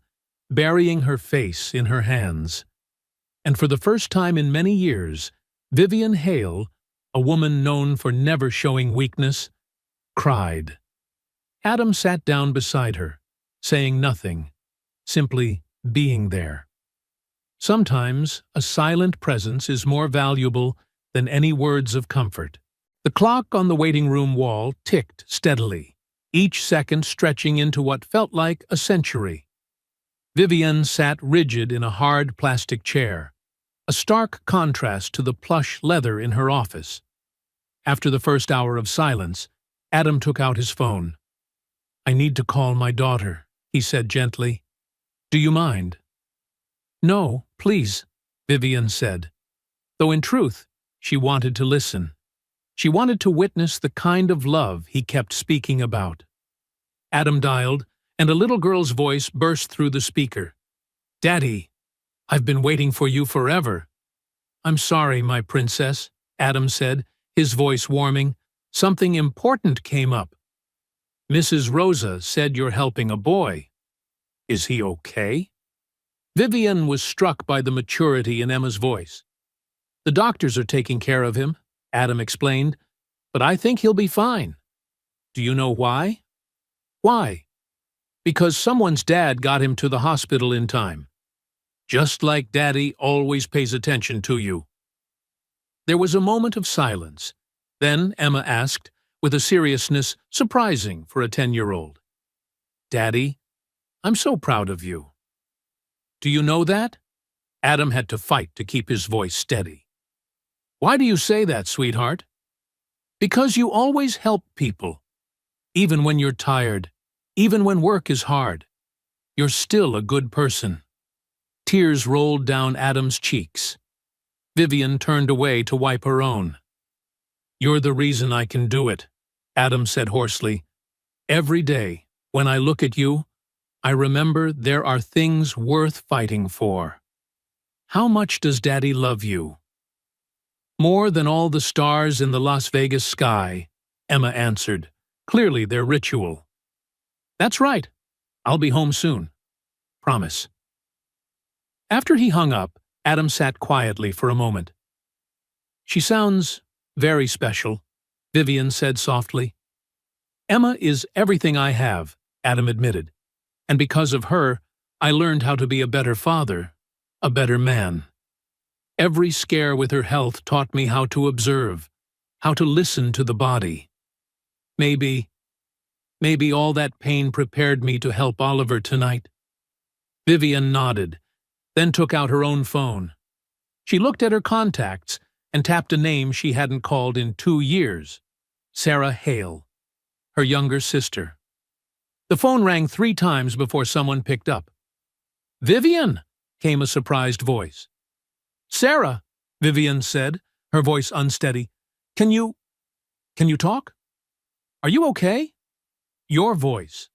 burying her face in her hands. And for the first time in many years, Vivian Hale, a woman known for never showing weakness, cried. Adam sat down beside her, saying nothing, simply being there. Sometimes a silent presence is more valuable than any words of comfort. The clock on the waiting room wall ticked steadily, each second stretching into what felt like a century. Vivienne sat rigid in a hard plastic chair, a stark contrast to the plush leather in her office. After the first hour of silence, Adam took out his phone. "I need to call my daughter," he said gently. "Do you mind?" "No, please," Vivienne said, though in truth, she wanted to listen. She wanted to witness the kind of love he kept speaking about. Adam dialed, and a little girl's voice burst through the speaker. "Daddy, I've been waiting for you forever." "I'm sorry, my princess," Adam said, his voice warming. "Something important came up. Mrs. Rosa said you're helping a boy. Is he okay?" Vivienne was struck by the maturity in Emma's voice. "The doctors are taking care of him," Adam explained, "but I think he'll be fine." "Do you know why?" "Why?" "Because someone's dad got him to the hospital in time. Just like Daddy always pays attention to you." There was a moment of silence. Then Emma asked, with a seriousness surprising for a 10-year-old, "Daddy, I'm so proud of you." "Do you know that?" Adam had to fight to keep his voice steady. "Why do you say that, sweetheart?" "Because you always help people. Even when you're tired, even when work is hard. You're still a good person." Tears rolled down Adam's cheeks. Vivienne turned away to wipe her own. "You're the reason I can do it," Adam said hoarsely. "Every day, when I look at you, I remember there are things worth fighting for." "How much does Daddy love you?" "More than all the stars in the Las Vegas sky," Emma answered, clearly their ritual. "That's right. I'll be home soon. Promise." After he hung up, Adam sat quietly for a moment. "She sounds very special," Vivienne said softly. "Emma is everything I have," Adam admitted, "and because of her, I learned how to be a better father, a better man. Every scare with her health taught me how to observe, how to listen to the body. Maybe all that pain prepared me to help Oliver tonight." Vivienne nodded, then took out her own phone. She looked at her contacts and tapped a name she hadn't called in 2 years, Sarah Hale, her younger sister. The phone rang 3 times before someone picked up. "Vivienne," came a surprised voice. "Sarah," Vivienne said, her voice unsteady. Can you talk? Are you okay?" "Your voice."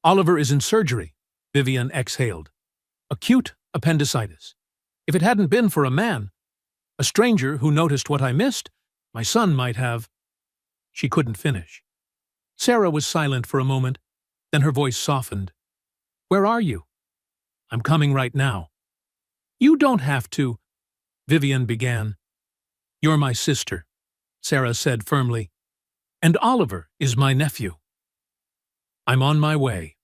"Oliver is in surgery," Vivienne exhaled. "Acute appendicitis. If it hadn't been for a man, a stranger who noticed what I missed, my son might have—" She couldn't finish. Sarah was silent for a moment, then her voice softened. "Where are you?" "I'm coming right now." "You don't have to," Vivienne began. "You're my sister," Sarah said firmly, "and Oliver is my nephew. I'm on my way."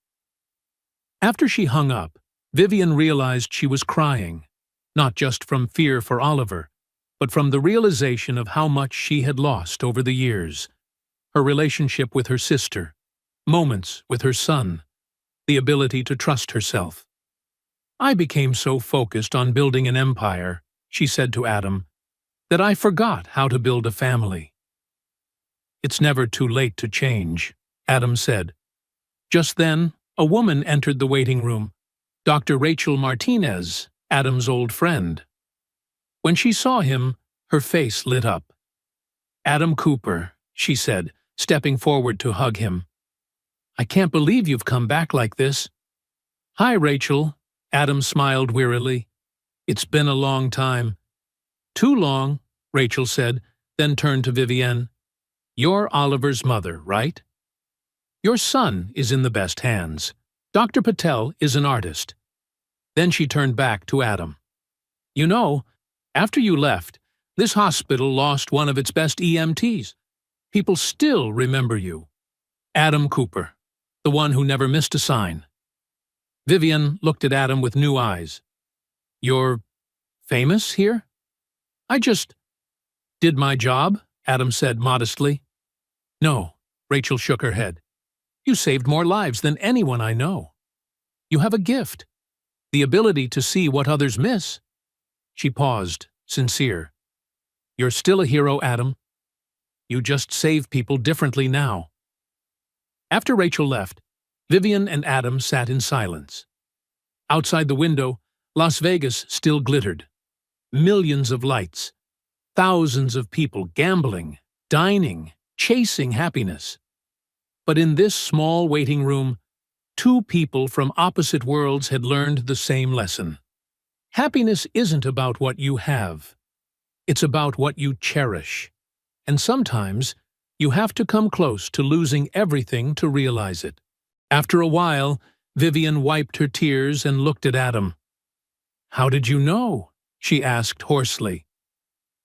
After she hung up, Vivienne realized she was crying, not just from fear for Oliver, but from the realization of how much she had lost over the years. Her relationship with her sister, moments with her son, the ability to trust herself. "I became so focused on building an empire," she said to Adam, "that I forgot how to build a family." "It's never too late to change," Adam said. Just then, a woman entered the waiting room, Dr. Rachel Martinez, Adam's old friend. When she saw him, her face lit up. "Adam Cooper," she said, stepping forward to hug him. "I can't believe you've come back like this." "Hi, Rachel," Adam smiled wearily. "It's been a long time." "Too long," Rachel said, then turned to Vivienne. "You're Oliver's mother, right? Your son is in the best hands. Dr. Patel is an artist." Then she turned back to Adam. "You know, after you left, this hospital lost one of its best EMTs. People still remember you. Adam Cooper, the one who never missed a sign." Vivienne looked at Adam with new eyes. "You're famous here?" "I just did my job," Adam said modestly. "No," Rachel shook her head. "You saved more lives than anyone I know. You have a gift. The ability to see what others miss. She paused, sincere. You're still a hero, Adam. You just save people differently now. After Rachel left, Vivian and Adam sat in silence. Outside the window, Las Vegas still glittered. Millions of lights. Thousands of people gambling, dining, chasing happiness. But in this small waiting room, two people from opposite worlds had learned the same lesson. Happiness isn't about what you have. It's about what you cherish. And sometimes, you have to come close to losing everything to realize it. After a while, Vivian wiped her tears and looked at Adam. "How did you know?" she asked hoarsely.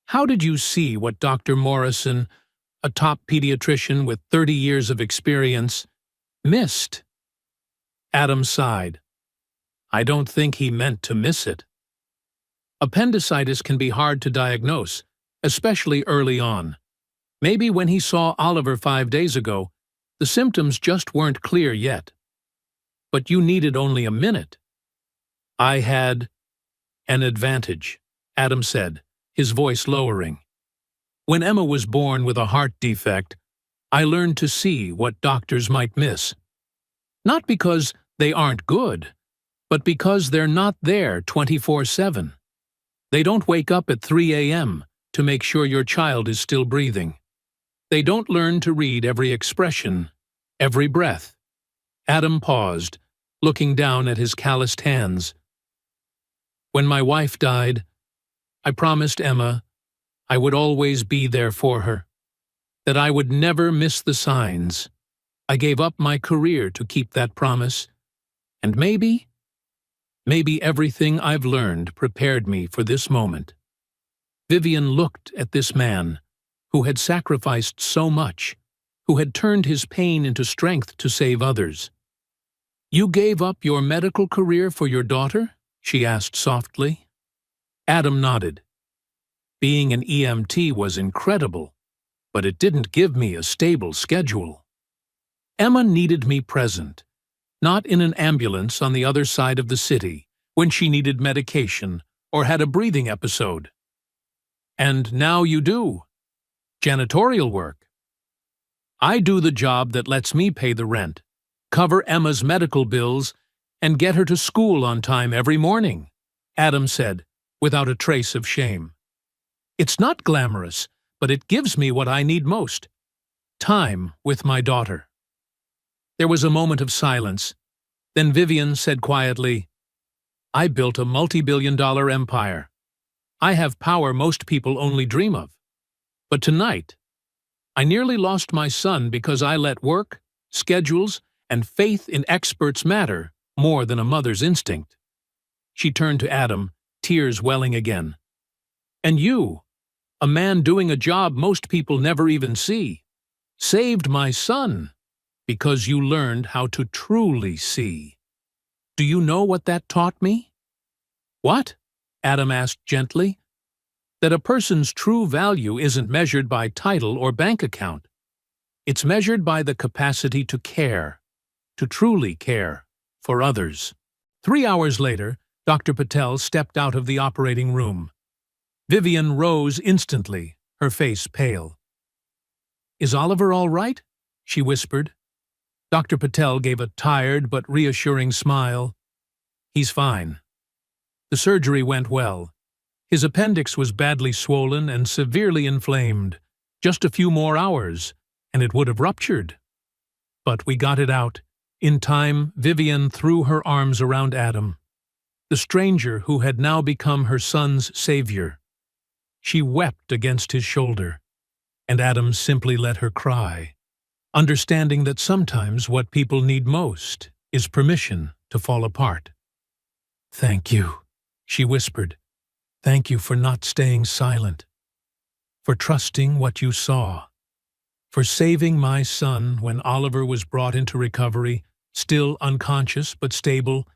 "How did you see what Dr. Morrison, a top pediatrician with 30 years of experience, missed?" Adam sighed. "I don't think he meant to miss it." Appendicitis can be hard to diagnose, especially early on. Maybe when he saw Oliver 5 days ago, the symptoms just weren't clear yet. But you needed only a minute. "I had an advantage," Adam said, his voice lowering. "When Emma was born with a heart defect, I learned to see what doctors might miss. Not because they aren't good, but because they're not there 24/7. They don't wake up at 3 a.m. to make sure your child is still breathing. They don't learn to read every expression, every breath." Adam paused, looking down at his calloused hands. "When my wife died, I promised Emma I would always be there for her, that I would never miss the signs. I gave up my career to keep that promise, and maybe everything I've learned prepared me for this moment." Vivian looked at this man, who had sacrificed so much, who had turned his pain into strength to save others. "You gave up your medical career for your daughter?" she asked softly. Adam nodded. "Being an EMT was incredible, but it didn't give me a stable schedule. Emma needed me present, not in an ambulance on the other side of the city when she needed medication or had a breathing episode. And now you do. Janitorial work. I do the job that lets me pay the rent, cover Emma's medical bills, and get her to school on time every morning," Adam said, without a trace of shame. "It's not glamorous, but it gives me what I need most: time with my daughter." There was a moment of silence. Then Vivian said quietly, "I built a multi-billion-dollar empire. I have power most people only dream of. But tonight, I nearly lost my son because I let work, schedules, and faith in experts matter more than a mother's instinct." She turned to Adam, tears welling again. "And you, a man doing a job most people never even see, saved my son because you learned how to truly see. Do you know what that taught me?" "What?" Adam asked gently. "That a person's true value isn't measured by title or bank account. It's measured by the capacity to care, to truly care, for others." 3 hours later, Dr. Patel stepped out of the operating room. Vivian rose instantly, her face pale. "Is Oliver all right?" she whispered. Dr. Patel gave a tired but reassuring smile. "He's fine. The surgery went well. His appendix was badly swollen and severely inflamed. Just a few more hours, and it would have ruptured. But we got it out. In time, Vivian threw her arms around Adam, the stranger who had now become her son's savior. She wept against his shoulder, and Adam simply let her cry, understanding that sometimes what people need most is permission to fall apart. "Thank you," she whispered. "Thank you for not staying silent, for trusting what you saw, for saving my son when Oliver was brought into recovery, still unconscious but stable."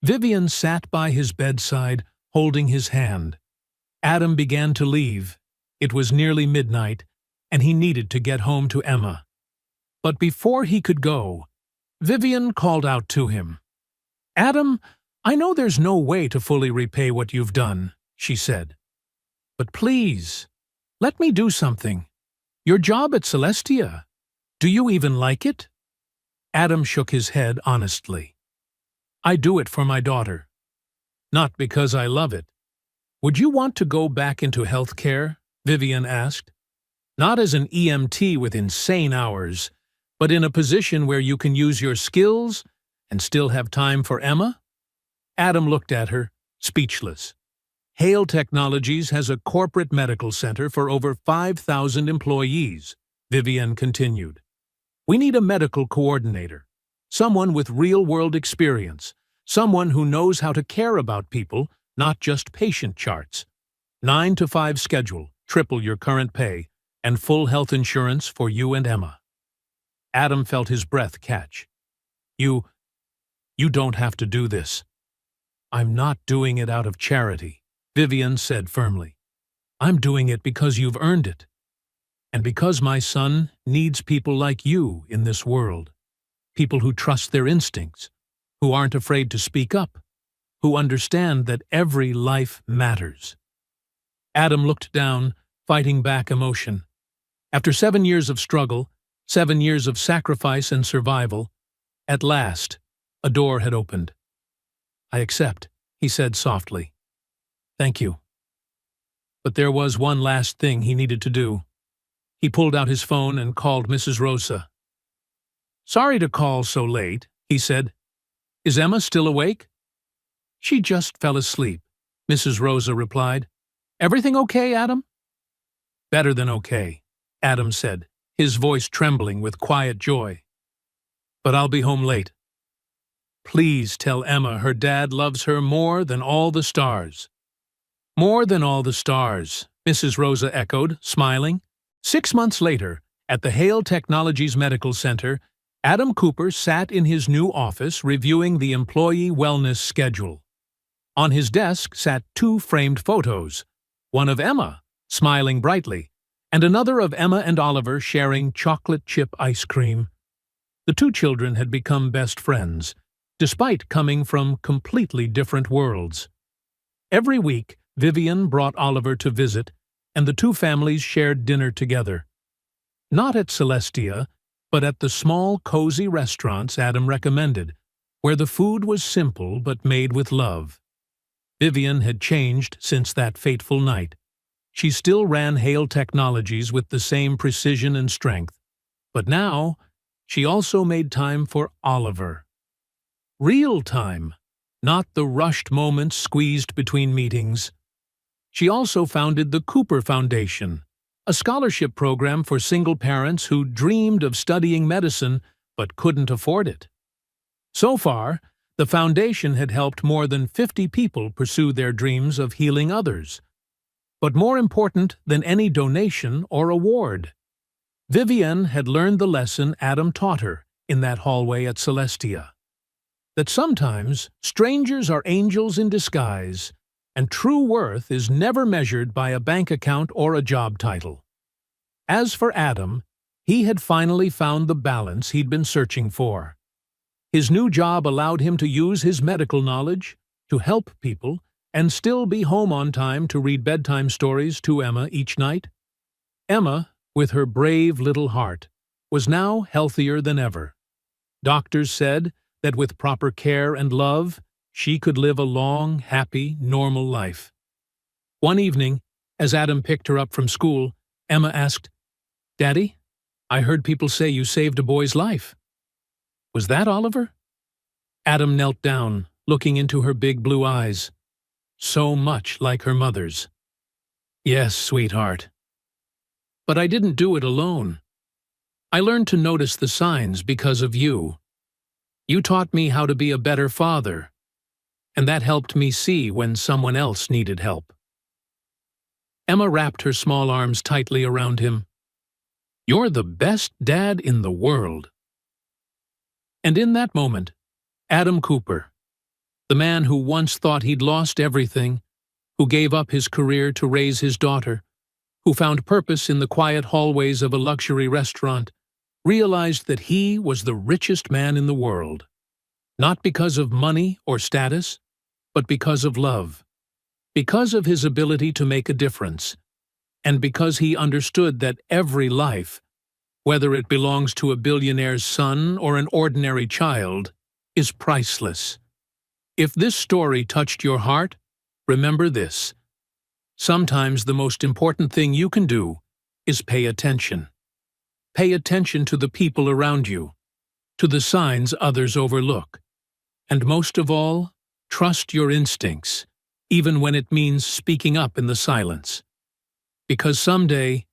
Vivian sat by his bedside, holding his hand. Adam began to leave. It was nearly midnight, and he needed to get home to Emma. But before he could go, Vivian called out to him, "Adam, I know there's no way to fully repay what you've done, she said. But please, let me do something. Your job at Celestia. Do you even like it? Adam shook his head honestly. I do it for my daughter. Not because I love it. Would you want to go back into healthcare? Vivian asked. Not as an EMT with insane hours, but in a position where you can use your skills and still have time for Emma? Adam looked at her, speechless. Hale Technologies has a corporate medical center for over 5,000 employees, Vivian continued. We need a medical coordinator, someone with real-world experience, someone who knows how to care about people, not just patient charts. 9 to 5 schedule, triple your current pay, and full health insurance for you and Emma. Adam felt his breath catch. You don't have to do this. I'm not doing it out of charity, Vivian said firmly. I'm doing it because you've earned it. And because my son needs people like you in this world. People who trust their instincts, who aren't afraid to speak up, who understand that every life matters. Adam looked down, fighting back emotion. After 7 years of struggle, 7 years of sacrifice and survival, at last, a door had opened. I accept, he said softly. Thank you. But there was one last thing he needed to do. He pulled out his phone and called Mrs. Rosa. Sorry to call so late, he said. Is Emma still awake? She just fell asleep, Mrs. Rosa replied. Everything okay, Adam? Better than okay, Adam said, his voice trembling with quiet joy. But I'll be home late. Please tell Emma her dad loves her more than all the stars. More than all the stars, Mrs. Rosa echoed, smiling. 6 months later, at the Hale Technologies Medical Center, Adam Cooper sat in his new office reviewing the employee wellness schedule. On his desk sat 2 framed photos, one of Emma, smiling brightly, and another of Emma and Oliver sharing chocolate chip ice cream. The 2 children had become best friends, despite coming from completely different worlds. Every week, Vivian brought Oliver to visit, and the 2 families shared dinner together. Not at Celestia, but at the small, cozy restaurants Adam recommended, where the food was simple but made with love. Vivian had changed since that fateful night. She still ran Hale Technologies with the same precision and strength, but now she also made time for Oliver. Real time, not the rushed moments squeezed between meetings. She also founded the Cooper Foundation, a scholarship program for single parents who dreamed of studying medicine but couldn't afford it. So far, the foundation had helped more than 50 people pursue their dreams of healing others. But more important than any donation or award, Vivian had learned the lesson Adam taught her in that hallway at Celestia. That sometimes strangers are angels in disguise, and true worth is never measured by a bank account or a job title. As for Adam, he had finally found the balance he'd been searching for. His new job allowed him to use his medical knowledge to help people and still be home on time to read bedtime stories to Emma each night. Emma, with her brave little heart, was now healthier than ever. Doctors said that with proper care and love, she could live a long, happy, normal life. One evening, as Adam picked her up from school, Emma asked, "Daddy, I heard people say you saved a boy's life. Was that Oliver?" Adam knelt down, looking into her big blue eyes, so much like her mother's. "Yes, sweetheart. But I didn't do it alone. I learned to notice the signs because of you. You taught me how to be a better father, and that helped me see when someone else needed help." Emma wrapped her small arms tightly around him. "You're the best dad in the world." And in that moment, Adam Cooper, the man who once thought he'd lost everything, who gave up his career to raise his daughter, who found purpose in the quiet hallways of a luxury restaurant, realized that he was the richest man in the world. Not because of money or status, but because of love, because of his ability to make a difference, and because he understood that every life, whether it belongs to a billionaire's son or an ordinary child, is priceless. If this story touched your heart, remember this: sometimes the most important thing you can do is pay attention. Pay attention to the people around you, to the signs others overlook. And most of all, trust your instincts, even when it means speaking up in the silence. Because someday,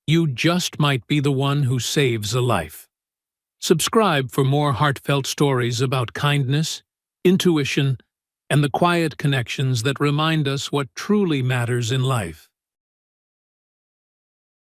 you just might be the one who saves a life. Subscribe for more heartfelt stories about kindness, intuition, and the quiet connections that remind us what truly matters in life.